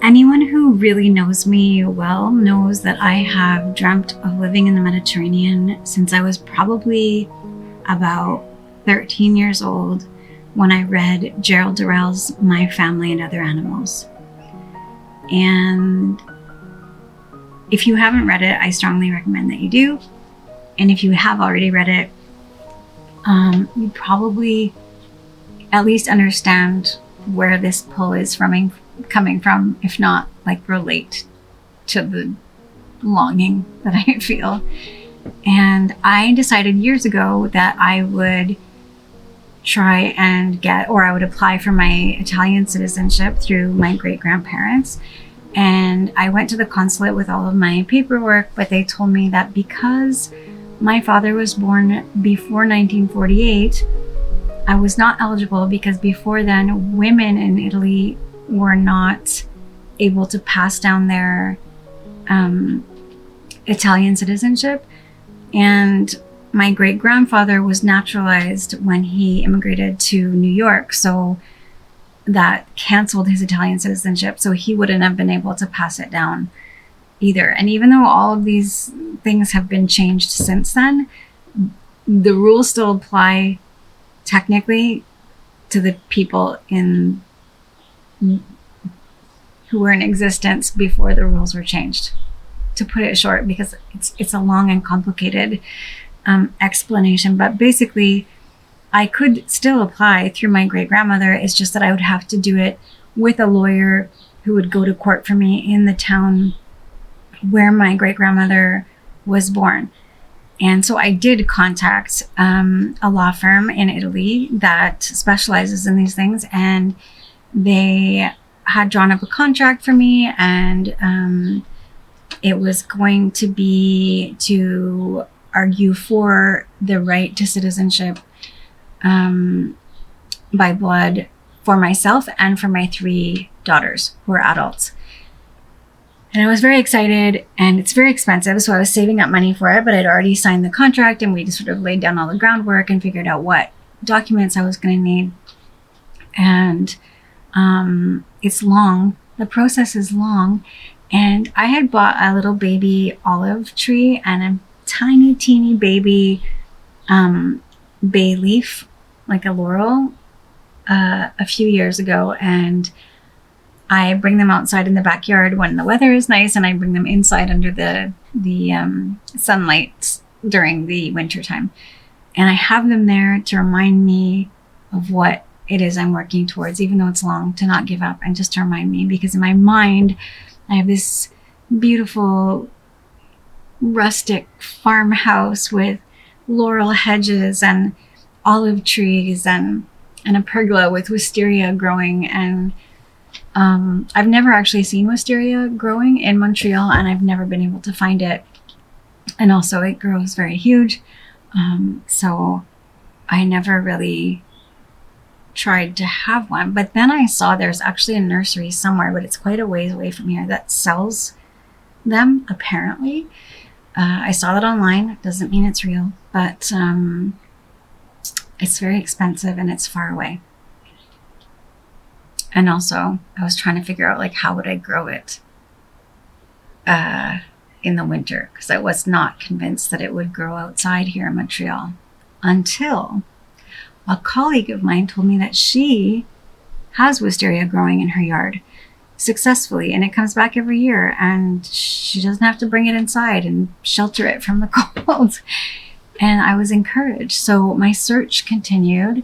Anyone who really knows me well knows that I have dreamt of living in the Mediterranean since I was probably about 13 years old when I read Gerald Durrell's My Family and Other Animals. And if you haven't read it, I strongly recommend that you do. And if you have already read it, you probably at least understand where this pull is coming from, if not like relate to the longing that I feel. And I decided years ago that I would try and I would apply for my Italian citizenship through my great-grandparents. And I went to the consulate with all of my paperwork, but they told me that because my father was born before 1948, I was not eligible because before then, women in Italy were not able to pass down their Italian citizenship. And my great-grandfather was naturalized when he immigrated to New York, so that canceled his Italian citizenship, so he wouldn't have been able to pass it down either. And even though all of these things have been changed since then, the rules still apply technically to the people who were in existence before the rules were changed. To put it short, because it's a long and complicated explanation, but basically I could still apply through my great-grandmother. It's just that I would have to do it with a lawyer who would go to court for me in the town where my great-grandmother was born. And so I did contact a law firm in Italy that specializes in these things, and they had drawn up a contract for me, and it was going to be to argue for the right to citizenship by blood for myself and for my 3 daughters who are adults. And I was very excited, and it's very expensive, so I was saving up money for it, but I'd already signed the contract, and we just sort of laid down all the groundwork and figured out what documents I was going to need. And it's long. The process is long. And I had bought a little baby olive tree and a tiny, teeny baby bay leaf, like a laurel, a few years ago. And I bring them outside in the backyard when the weather is nice, and I bring them inside under the sunlight during the winter time. And I have them there to remind me of what it is I'm working towards, even though it's long, to not give up, and just to remind me, because in my mind, I have this beautiful rustic farmhouse with laurel hedges and olive trees and a pergola with wisteria growing. And I've never actually seen wisteria growing in Montreal, and I've never been able to find it. And also it grows very huge. So I never really tried to have one. But then I saw there's actually a nursery somewhere, but it's quite a ways away from here, that sells them, apparently. I saw that online. Doesn't mean it's real, but it's very expensive and it's far away. And also I was trying to figure out, like, how would I grow it in the winter, because I was not convinced that it would grow outside here in Montreal, until a colleague of mine told me that she has wisteria growing in her yard successfully, and it comes back every year, and she doesn't have to bring it inside and shelter it from the cold. And I was encouraged. So my search continued,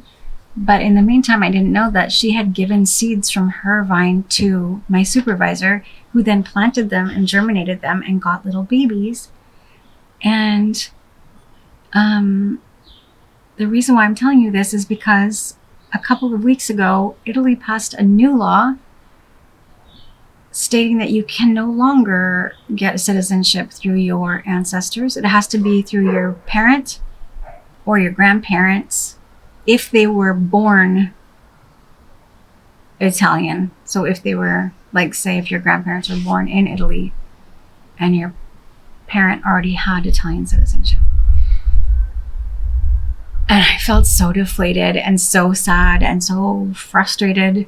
but in the meantime, I didn't know that she had given seeds from her vine to my supervisor, who then planted them and germinated them and got little babies. And the reason why I'm telling you this is because a couple of weeks ago, Italy passed a new law stating that you can no longer get citizenship through your ancestors. It has to be through your parent or your grandparents if they were born Italian. So if they were, like, say, if your grandparents were born in Italy and your parent already had Italian citizenship. And I felt so deflated and so sad and so frustrated.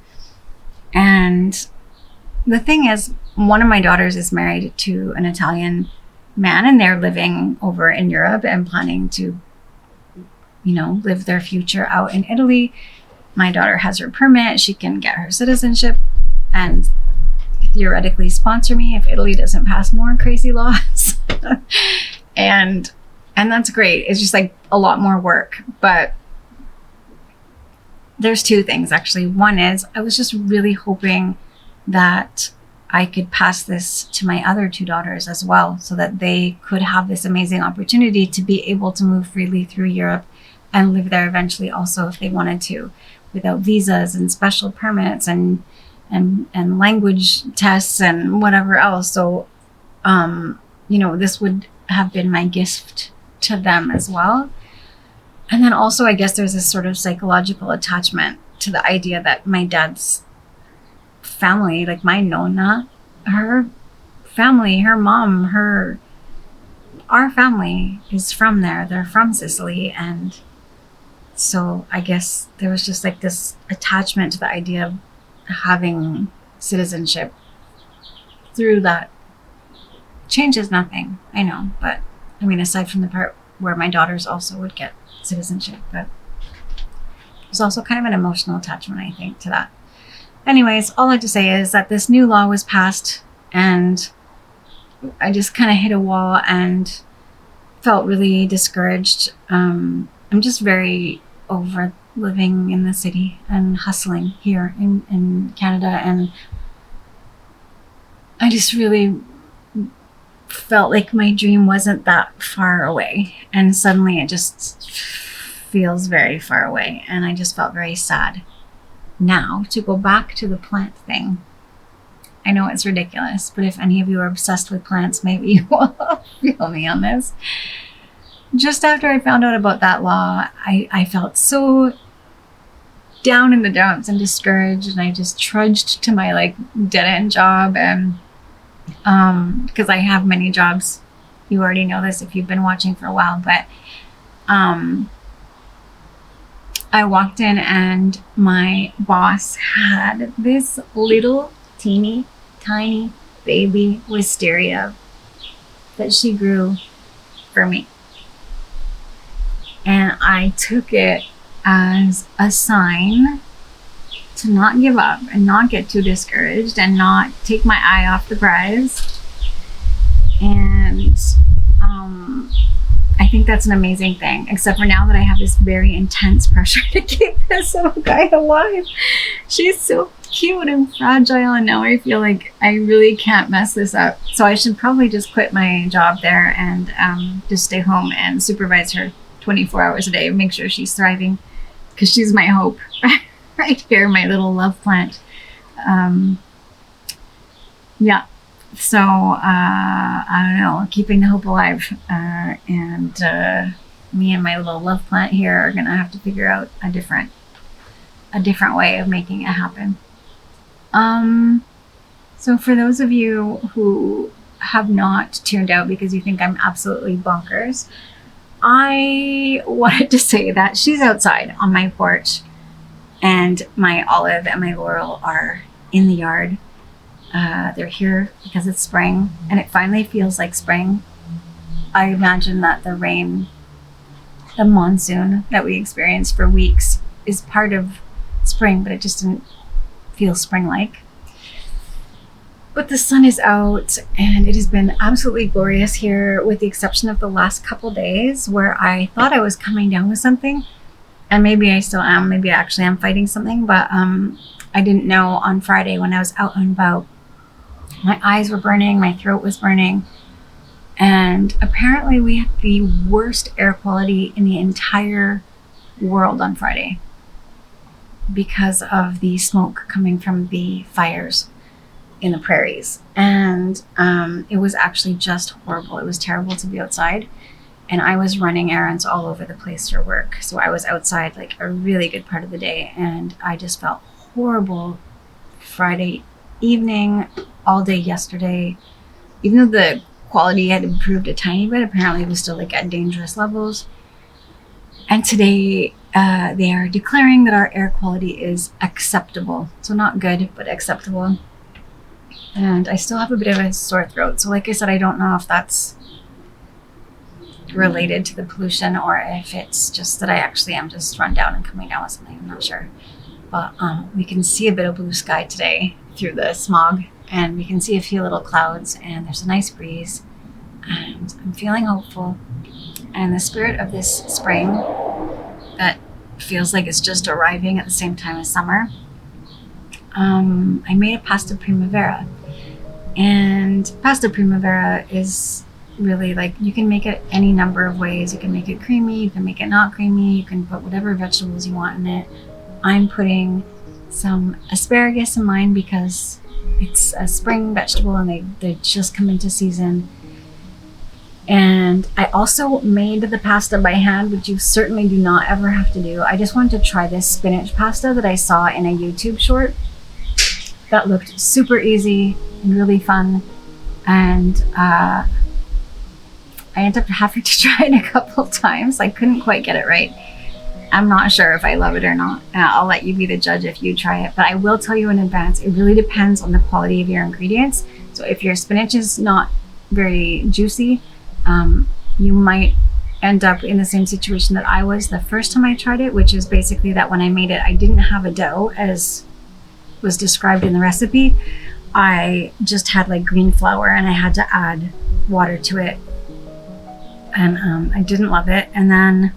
And the thing is, one of my daughters is married to an Italian man, and they're living over in Europe and planning to, live their future out in Italy. My daughter has her permit. She can get her citizenship and theoretically sponsor me if Italy doesn't pass more crazy laws. and that's great. It's just like a lot more work. But there's two things, actually. One is I was just really hoping that I could pass this to my other two daughters as well, so that they could have this amazing opportunity to be able to move freely through Europe and live there eventually also if they wanted to, without visas and special permits and language tests and whatever else. So, this would have been my gift to them as well. And then also, I guess there's this sort of psychological attachment to the idea that my dad's family, like my Nonna, her family, her mom, our family is from there. They're from Sicily. And so I guess there was just like this attachment to the idea of having citizenship through that. Changes nothing, I know, but I mean, aside from the part where my daughters also would get citizenship, but there's also kind of an emotional attachment, I think, to that. Anyways, all I have to say is that this new law was passed, and I just kind of hit a wall and felt really discouraged. I'm just very over living in the city and hustling here in Canada, and I just really felt like my dream wasn't that far away, and suddenly it just feels very far away, and I just felt very sad now to go back to the plant thing. I know it's ridiculous, but if any of you are obsessed with plants, maybe you will feel me on this. Just after I found out about that law, I felt so down in the dumps and discouraged, and I just trudged to my like dead-end job, and because I have many jobs. You already know this if you've been watching for a while, but I walked in and my boss had this little teeny tiny baby wisteria that she grew for me. And I took it as a sign to not give up and not get too discouraged and not take my eye off the prize. And I think that's an amazing thing, except for now that I have this very intense pressure to keep this little guy alive. She's so cute and fragile, and now I feel like I really can't mess this up. So I should probably just quit my job there and just stay home and supervise her 24 hours a day, make sure she's thriving, because she's my hope. Right here, my little love plant. Yeah. So, I don't know, keeping the hope alive. And me and my little love plant here are going to have to figure out a different way of making it happen. So for those of you who have not tuned out because you think I'm absolutely bonkers, I wanted to say that she's outside on my porch, and my olive and my laurel are in the yard. They're here because it's spring, and it finally feels like spring. I imagine that the rain, the monsoon that we experienced for weeks, is part of spring, but it just didn't feel spring-like. But the sun is out, and it has been absolutely glorious here, with the exception of the last couple days where I thought I was coming down with something, and maybe I still am. Maybe I actually am fighting something, but I didn't know on Friday when I was out and about. My eyes were burning, my throat was burning, and apparently we had the worst air quality in the entire world on Friday because of the smoke coming from the fires in the prairies. And it was actually just horrible. It was terrible to be outside, and I was running errands all over the place for work. So I was outside like a really good part of the day, and I just felt horrible Friday evening, all day yesterday. Even though the quality had improved a tiny bit, apparently it was still like at dangerous levels. And today they are declaring that our air quality is acceptable. So not good, but acceptable. And I still have a bit of a sore throat. So like I said, I don't know if that's related to the pollution or if it's just that I actually am just run down and coming down with something. I'm not sure. But we can see a bit of blue sky today through the smog, and we can see a few little clouds, and there's a nice breeze, and I'm feeling hopeful. And the spirit of this spring that feels like it's just arriving at the same time as summer, I made a pasta Primavera. And pasta Primavera is really like, you can make it any number of ways. You can make it creamy, you can make it not creamy, you can put whatever vegetables you want in it. I'm putting some asparagus in mine because it's a spring vegetable and they just come into season. And I also made the pasta by hand, which you certainly do not ever have to do. I just wanted to try this spinach pasta that I saw in a YouTube short that looked super easy and really fun. And I ended up having to try it a couple times. I couldn't quite get it right. I'm not sure if I love it or not. I'll let you be the judge if you try it. But I will tell you in advance, it really depends on the quality of your ingredients. So if your spinach is not very juicy, you might end up in the same situation that I was the first time I tried it, which is basically that when I made it, I didn't have a dough as was described in the recipe. I just had like green flour and I had to add water to it. And I didn't love it. And then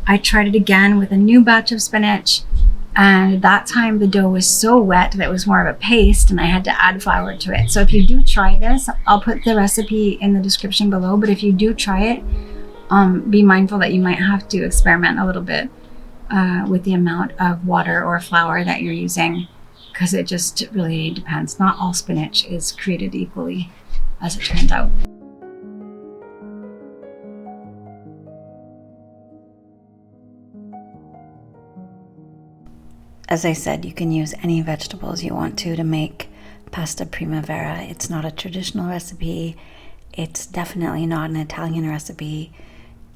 I tried it again with a new batch of spinach. And that time the dough was so wet that it was more of a paste and I had to add flour to it. So if you do try this, I'll put the recipe in the description below. But if you do try it, be mindful that you might have to experiment a little bit with the amount of water or flour that you're using, because it just really depends. Not all spinach is created equally, as it turns out. As I said, you can use any vegetables you want to make pasta Primavera. It's not a traditional recipe. It's definitely not an Italian recipe.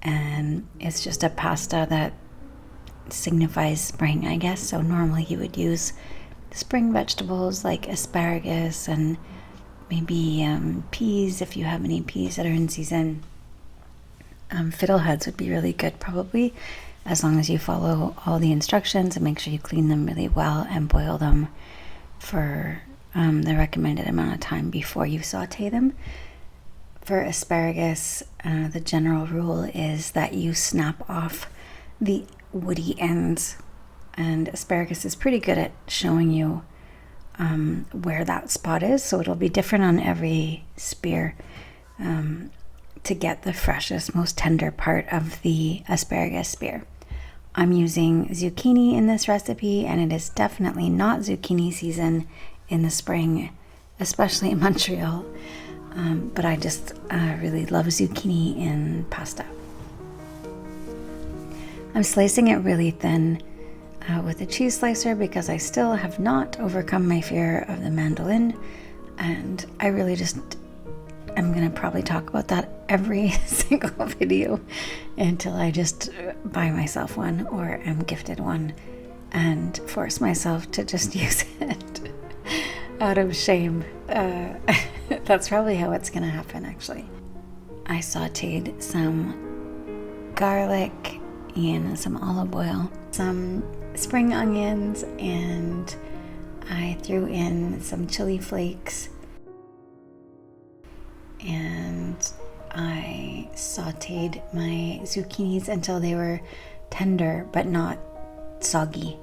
And it's just a pasta that signifies spring, I guess. So normally you would use spring vegetables like asparagus and maybe peas, if you have any peas that are in season. Fiddleheads would be really good probably, as long as you follow all the instructions and make sure you clean them really well and boil them for the recommended amount of time before you saute them. For asparagus, the general rule is that you snap off the woody ends, and asparagus is pretty good at showing you where that spot is, so it'll be different on every spear to get the freshest, most tender part of the asparagus spear. I'm using zucchini in this recipe, and it is definitely not zucchini season in the spring, especially in Montreal. But I just really love zucchini in pasta. I'm slicing it really thin with a cheese slicer because I still have not overcome my fear of the mandolin, and I really just I'm gonna probably talk about that every single video until I just buy myself one or am gifted one and force myself to just use it out of shame. That's probably how it's gonna happen, actually. I sauteed some garlic in some olive oil, some spring onions, and I threw in some chili flakes. And I sauteed my zucchinis until they were tender but not soggy.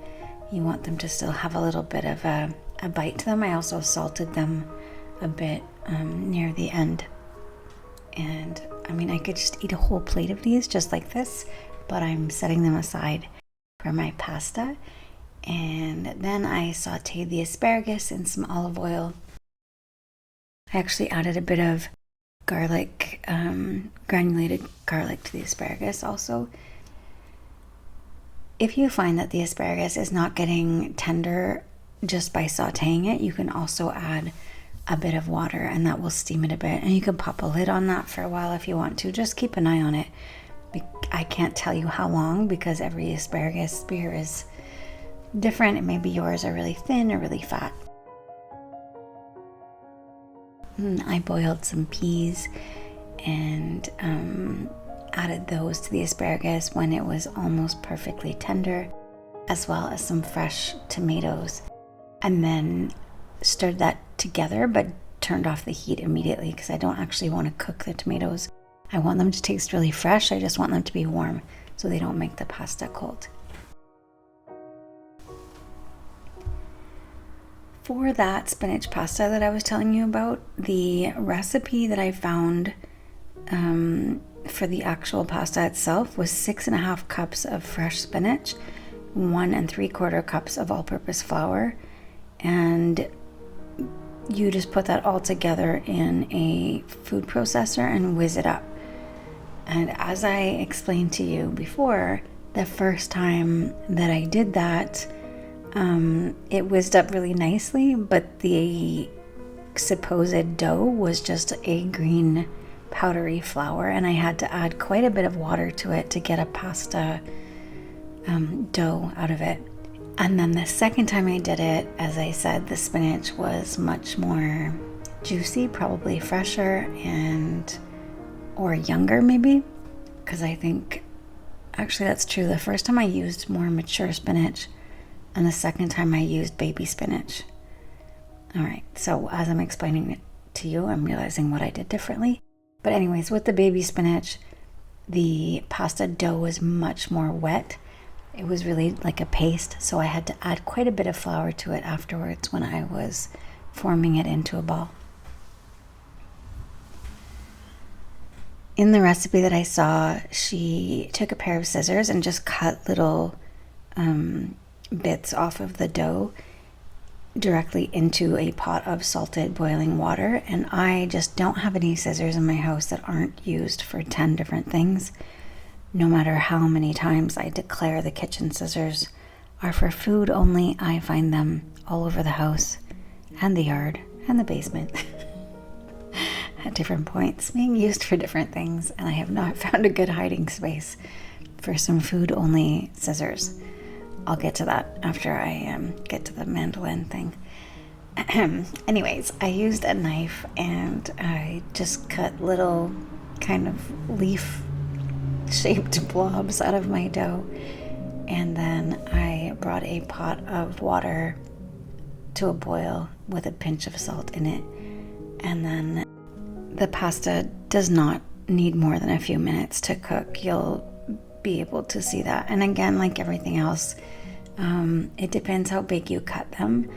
You want them to still have a little bit of a bite to them. I also salted them a bit near the end. And I mean, I could just eat a whole plate of these just like this, but I'm setting them aside for my pasta. And then I sauteed the asparagus in some olive oil. I actually added a bit of garlic, granulated garlic to the asparagus also. If you find that the asparagus is not getting tender just by sauteing it, you can also add a bit of water and that will steam it a bit. And you can pop a lid on that for a while if you want to. Just keep an eye on it. I can't tell you how long because every asparagus spear is different. And maybe yours are really thin or really fat. I boiled some peas and added those to the asparagus when it was almost perfectly tender, as well as some fresh tomatoes, and then stirred that together but turned off the heat immediately because I don't actually want to cook the tomatoes. I want them to taste really fresh. I just want them to be warm so they don't make the pasta cold. For that spinach pasta that I was telling you about, the recipe that I found for the actual pasta itself was 6.5 cups of fresh spinach, 1 3/4 cups of all-purpose flour, and you just put that all together in a food processor and whiz it up. And as I explained to you before, the first time that I did that, it whizzed up really nicely, but the supposed dough was just a green powdery flour, and I had to add quite a bit of water to it to get a pasta dough out of it. And then the second time I did it, as I said, the spinach was much more juicy, probably fresher or younger maybe, because I think actually that's true. The first time I used more mature spinach, and the second time I used baby spinach. All right, so as I'm explaining it to you, I'm realizing what I did differently. But anyways, with the baby spinach, the pasta dough was much more wet. It was really like a paste, so I had to add quite a bit of flour to it afterwards when I was forming it into a ball. In the recipe that I saw, she took a pair of scissors and just cut little bits off of the dough directly into a pot of salted boiling water, and I just don't have any scissors in my house that aren't used for 10 different things. No matter how many times I declare the kitchen scissors are for food only, I find them all over the house and the yard and the basement at different points, being used for different things, and I have not found a good hiding space for some food only scissors. I'll get to that after I get to the mandolin thing. Anyways, I used a knife and I just cut little kind of leaf shaped blobs out of my dough, and then I brought a pot of water to a boil with a pinch of salt in it, and then the pasta does not need more than a few minutes to cook. You'll be able to see that. And again, like everything else, it depends how big you cut them,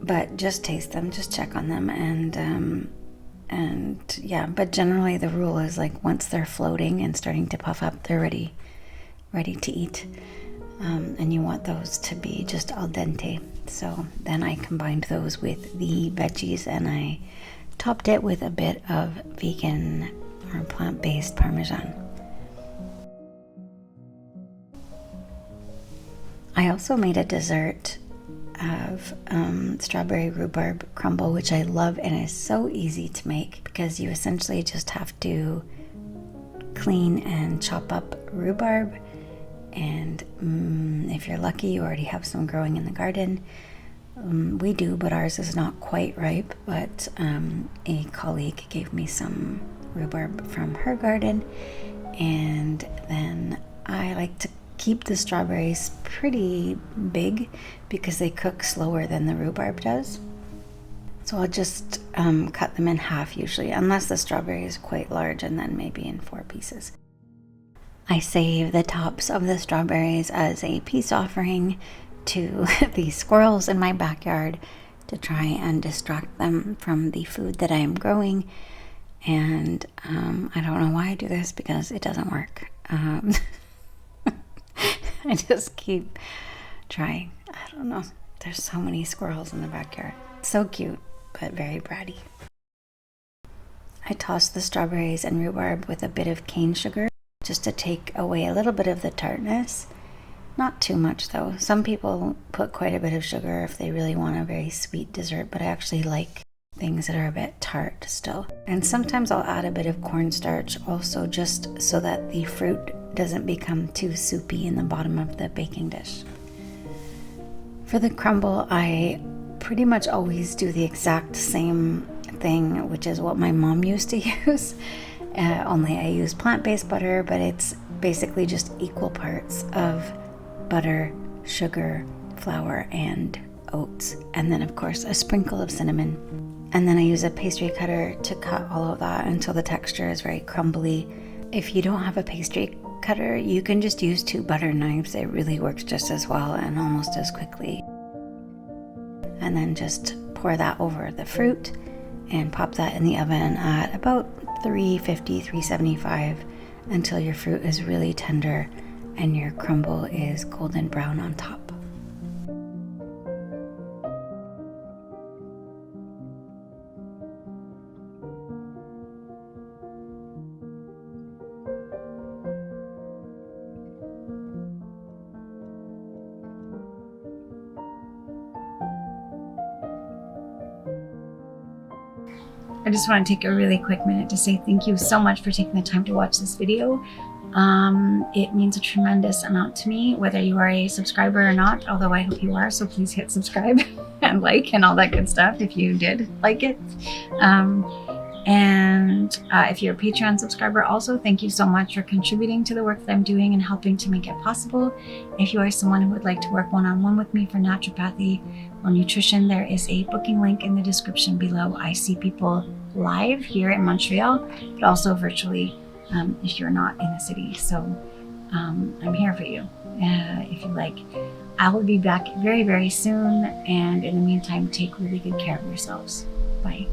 but just taste them, just check on them, and yeah, but generally the rule is like once they're floating and starting to puff up, they're ready to eat. And you want those to be just al dente. So then I combined those with the veggies and I topped it with a bit of vegan or plant-based Parmesan. I also made a dessert of strawberry rhubarb crumble, which I love and is so easy to make because you essentially just have to clean and chop up rhubarb, and if you're lucky you already have some growing in the garden. We do, but ours is not quite ripe, but a colleague gave me some rhubarb from her garden, and then I like to keep the strawberries pretty big because they cook slower than the rhubarb does. So I'll just cut them in half usually, unless the strawberry is quite large, and then maybe in 4 pieces. I save the tops of the strawberries as a peace offering to the squirrels in my backyard to try and distract them from the food that I am growing. And I don't know why I do this because it doesn't work. I just keep trying. I don't know. There's so many squirrels in the backyard. So cute, but very bratty. I toss the strawberries and rhubarb with a bit of cane sugar just to take away a little bit of the tartness. Not too much though. Some people put quite a bit of sugar if they really want a very sweet dessert, but I actually like things that are a bit tart still. And sometimes I'll add a bit of cornstarch also, just so that the fruit doesn't become too soupy in the bottom of the baking dish. For the crumble, I pretty much always do the exact same thing, which is what my mom used to use. Only I use plant-based butter, but it's basically just equal parts of butter, sugar, flour, and oats. And then, of course, a sprinkle of cinnamon. And then I use a pastry cutter to cut all of that until the texture is very crumbly. If you don't have a pastry cutter, you can just use 2 butter knives. It really works just as well and almost as quickly. And then just pour that over the fruit and pop that in the oven at about 350, 375 until your fruit is really tender and your crumble is golden brown on top. I just want to take a really quick minute to say thank you so much for taking the time to watch this video. It means a tremendous amount to me, whether you are a subscriber or not, although I hope you are, so please hit subscribe and like and all that good stuff if you did like it. If you're a Patreon subscriber also, thank you so much for contributing to the work that I'm doing and helping to make it possible. If you are someone who would like to work one-on-one with me for naturopathy or nutrition, there is a booking link in the description below. I see people live here in Montreal, but also virtually if you're not in the city. So I'm here for you if you like. I will be back very, very soon. And in the meantime, take really good care of yourselves. Bye.